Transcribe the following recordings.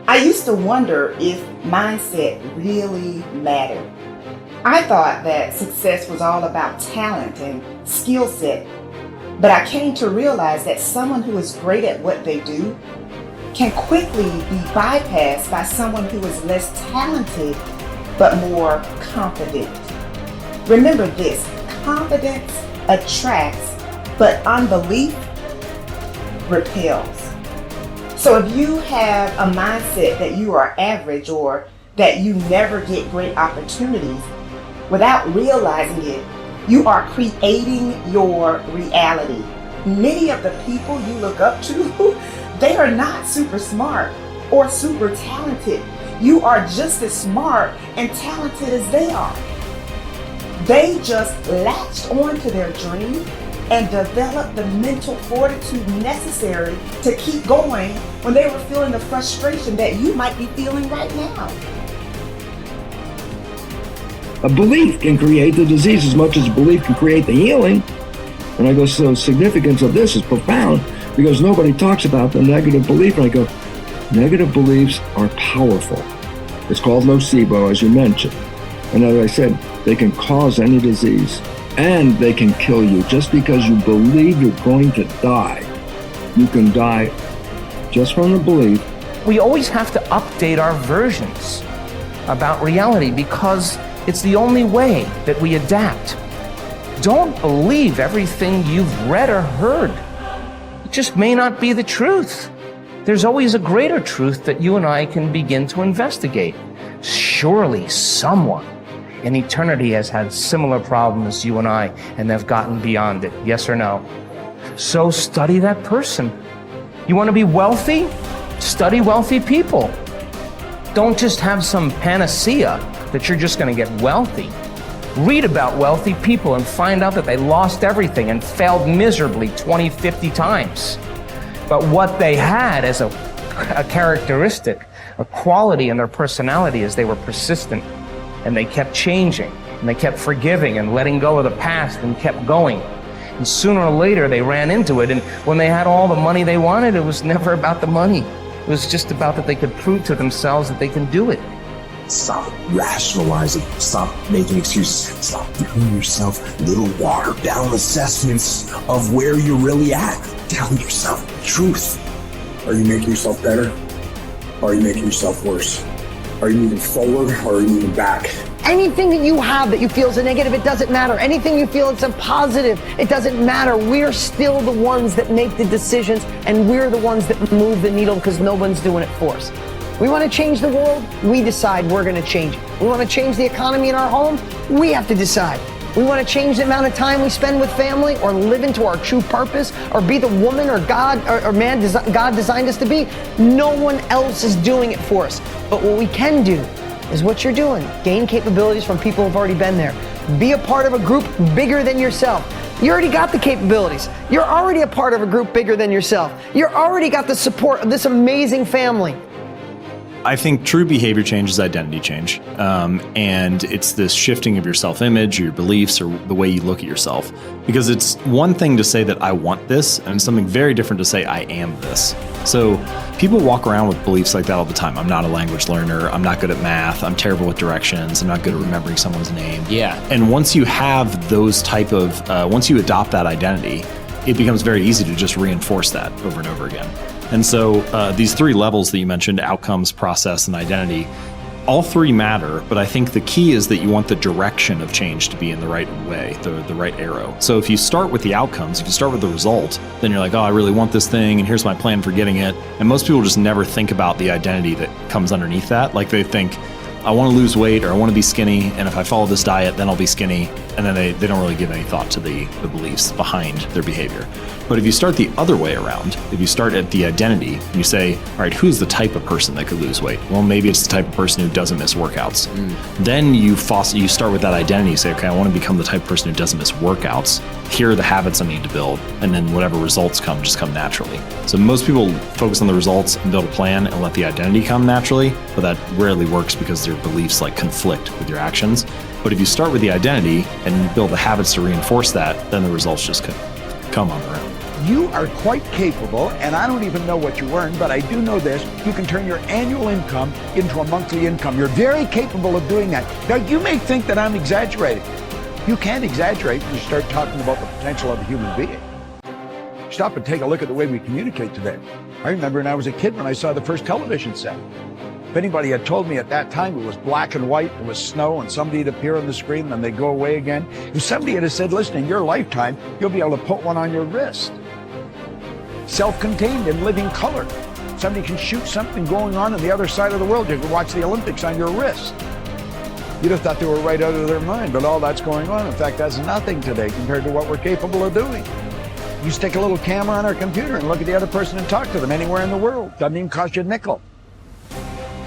I used to wonder if mindset really mattered. I thought that success was all about talent and skill set, but I came to realize that someone who is great at what they do can quickly be bypassed by someone who is less talented but more confident. Remember this, confidence attracts, but unbelief repels. So if you have a mindset that you are average or that you never get great opportunities, without realizing it, you are creating your reality. Many of the people you look up to, they are not super smart or super talented. You are just as smart and talented as they are. They just latched onto their dream and developed the mental fortitude necessary to keep going when they were feeling the frustration that you might be feeling right now. A belief can create the disease as much as a belief can create the healing. And I go, so the significance of this is profound because nobody talks about the negative belief. And I go, negative beliefs are powerful. It's called nocebo, as you mentioned. And as I said, they can cause any disease and they can kill you. Just because you believe you're going to die, you can die just from the belief. We always have to update our versions about reality because it's the only way that we adapt. Don't believe everything you've read or heard. It just may not be the truth. There's always a greater truth that you and I can begin to investigate. Surely someone in eternity has had similar problems as you and I, and they've gotten beyond it, yes or no? So study that person. You want to be wealthy? Study wealthy people. Don't just have some panacea that you're just going to get wealthy. Read about wealthy people and find out that they lost everything and failed miserably 20, 50 times. But what they had as a characteristic, a quality in their personality is they were persistent and they kept changing and they kept forgiving and letting go of the past and kept going. And sooner or later they ran into it, and when they had all the money they wanted, it was never about the money. It was just about that they could prove to themselves that they can do it. Stop rationalizing. Stop making excuses. Stop giving yourself little watered down assessments of where you're really at. Tell yourself the truth. Are you making yourself better? Or are you making yourself worse? Are you moving forward or are you moving back? Anything that you have that you feel is a negative, it doesn't matter. Anything you feel it's a positive, it doesn't matter. We're still the ones that make the decisions, and we're the ones that move the needle because no one's doing it for us. We want to change the world, we decide we're going to change it. We want to change the economy in our home, we have to decide. We want to change the amount of time we spend with family or live into our true purpose or be the woman or God or man God designed us to be. No one else is doing it for us. But what we can do is what you're doing. Gain capabilities from people who've already been there. Be a part of a group bigger than yourself. You already got the capabilities. You're already a part of a group bigger than yourself. You're already got the support of this amazing family. I think true behavior change is identity change. And it's this shifting of your self-image, or your beliefs, or the way you look at yourself. Because it's one thing to say that I want this, and it's something very different to say I am this. So people walk around with beliefs like that all the time. I'm not a language learner. I'm not good at math. I'm terrible with directions. I'm not good at remembering someone's name. Yeah. And once you have those type of, once you adopt that identity, it becomes very easy to just reinforce that over and over again. And so these three levels that you mentioned, outcomes, process, and identity, all three matter, but I think the key is that you want the direction of change to be in the right way, the right arrow. So if you start with the outcomes, if you start with the result, then you're like, oh, I really want this thing, and here's my plan for getting it. And most people just never think about the identity that comes underneath that. Like they think, I want to lose weight, or I want to be skinny, and if I follow this diet, then I'll be skinny. And then they don't really give any thought to the beliefs behind their behavior. But if you start the other way around, if you start at the identity, and you say, all right, who's the type of person that could lose weight? Well, maybe it's the type of person who doesn't miss workouts. Then you start with that identity. You say, okay, I want to become the type of person who doesn't miss workouts. Here are the habits I need to build. And then whatever results come, just come naturally. So most people focus on the results and build a plan and let the identity come naturally, but that rarely works because their beliefs like conflict with your actions. But if you start with the identity and you build the habits to reinforce that, then the results just come on their own. You are quite capable, and I don't even know what you earn, but I do know this. You can turn your annual income into a monthly income. You're very capable of doing that. Now, you may think that I'm exaggerating. You can't exaggerate when you start talking about the potential of a human being. Stop and take a look at the way we communicate today. I remember when I was a kid when I saw the first television set. If anybody had told me at that time it was black and white, it was snow, and somebody would appear on the screen and then they'd go away again. If somebody had said, listen, in your lifetime, you'll be able to put one on your wrist. Self-contained in living color. Somebody can shoot something going on the other side of the world. You can watch the Olympics on your wrist. You'd have thought they were right out of their mind, but all that's going on. In fact, that's nothing today compared to what we're capable of doing. You stick a little camera on our computer and look at the other person and talk to them anywhere in the world. Doesn't even cost you a nickel.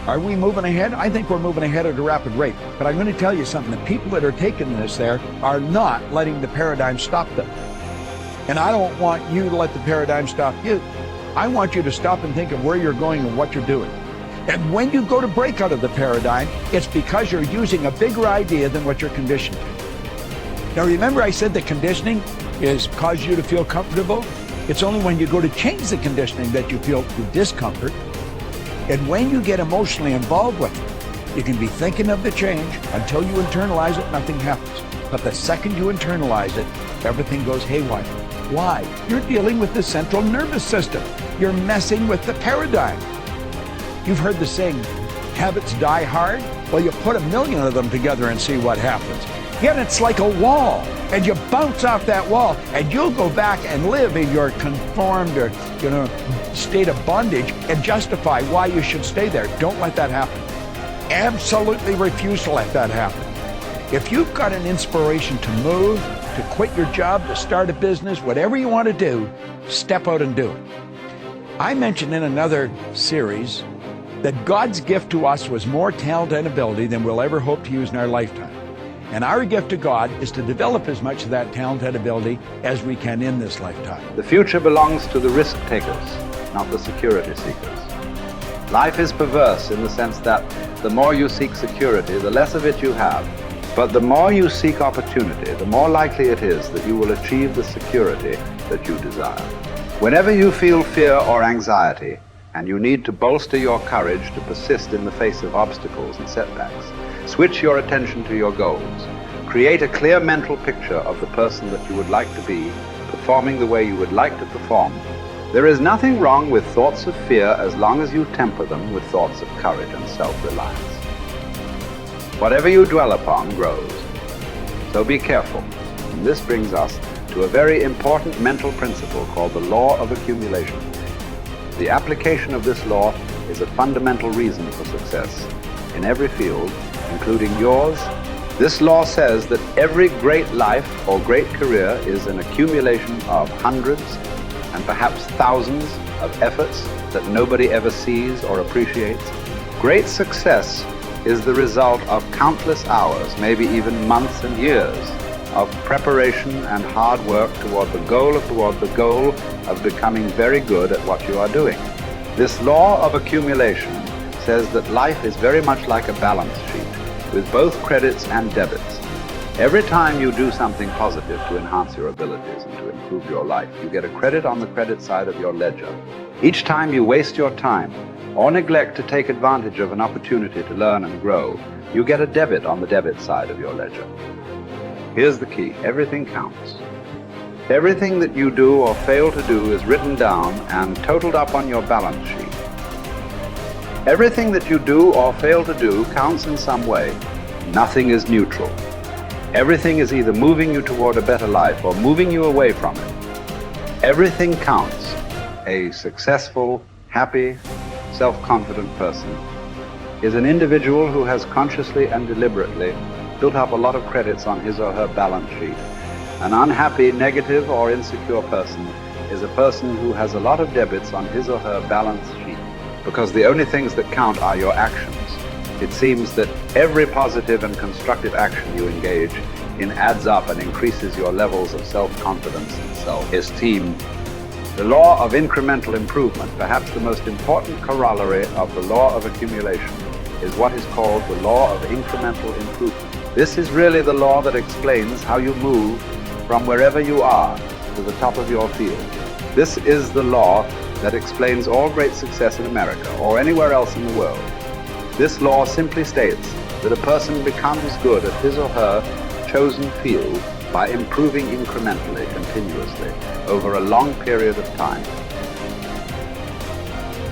Are we moving ahead? I think we're moving ahead at a rapid rate. But I'm going to tell you something. The people that are taking this there are not letting the paradigm stop them. And I don't want you to let the paradigm stop you. I want you to stop and think of where you're going and what you're doing. And when you go to break out of the paradigm, it's because you're using a bigger idea than what you're conditioned to. Now remember I said that conditioning is cause you to feel comfortable? It's only when you go to change the conditioning that you feel the discomfort. And when you get emotionally involved with it, you can be thinking of the change until you internalize it, nothing happens. But the second you internalize it, everything goes haywire. Why? You're dealing with the central nervous system. You're messing with the paradigm. You've heard the saying, habits die hard? Well, you put 1,000,000 of them together and see what happens. Yet it's like a wall, and you bounce off that wall, and you'll go back and live in your conformed or, state of bondage and justify why you should stay there. Don't let that happen. Absolutely refuse to let that happen. If you've got an inspiration to move, to quit your job, to start a business, whatever you want to do, step out and do it. I mentioned in another series that God's gift to us was more talent and ability than we'll ever hope to use in our lifetime. And our gift to God is to develop as much of that talent and ability as we can in this lifetime. The future belongs to the risk takers, not the security seekers. Life is perverse in the sense that the more you seek security, the less of it you have. But the more you seek opportunity, the more likely it is that you will achieve the security that you desire. Whenever you feel fear or anxiety, and you need to bolster your courage to persist in the face of obstacles and setbacks, switch your attention to your goals. Create a clear mental picture of the person that you would like to be, performing the way you would like to perform. There is nothing wrong with thoughts of fear as long as you temper them with thoughts of courage and self-reliance. Whatever you dwell upon grows. So be careful. And this brings us to a very important mental principle called the law of accumulation. The application of this law is a fundamental reason for success in every field, including yours. This law says that every great life or great career is an accumulation of hundreds and perhaps thousands of efforts that nobody ever sees or appreciates. Great success is the result of countless hours, maybe even months and years, of preparation and hard work toward the goal of becoming very good at what you are doing. This law of accumulation says that life is very much like a balance sheet with both credits and debits. Every time you do something positive to enhance your abilities and to improve your life, you get a credit on the credit side of your ledger. Each time you waste your time or neglect to take advantage of an opportunity to learn and grow, you get a debit on the debit side of your ledger. Here's the key. Everything counts. Everything that you do or fail to do is written down and totaled up on your balance sheet. Everything that you do or fail to do counts in some way. Nothing is neutral. Everything is either moving you toward a better life or moving you away from it. Everything counts. A successful, happy, self-confident person is an individual who has consciously and deliberately built up a lot of credits on his or her balance sheet. An unhappy, negative, or insecure person is a person who has a lot of debits on his or her balance sheet, because the only things that count are your actions. It seems that every positive and constructive action you engage in adds up and increases your levels of self-confidence and self-esteem. The law of incremental improvement, perhaps the most important corollary of the law of accumulation, is what is called the law of incremental improvement. This is really the law that explains how you move from wherever you are to the top of your field. This is the law that explains all great success in America or anywhere else in the world. This law simply states that a person becomes good at his or her chosen field by improving incrementally, continuously, over a long period of time.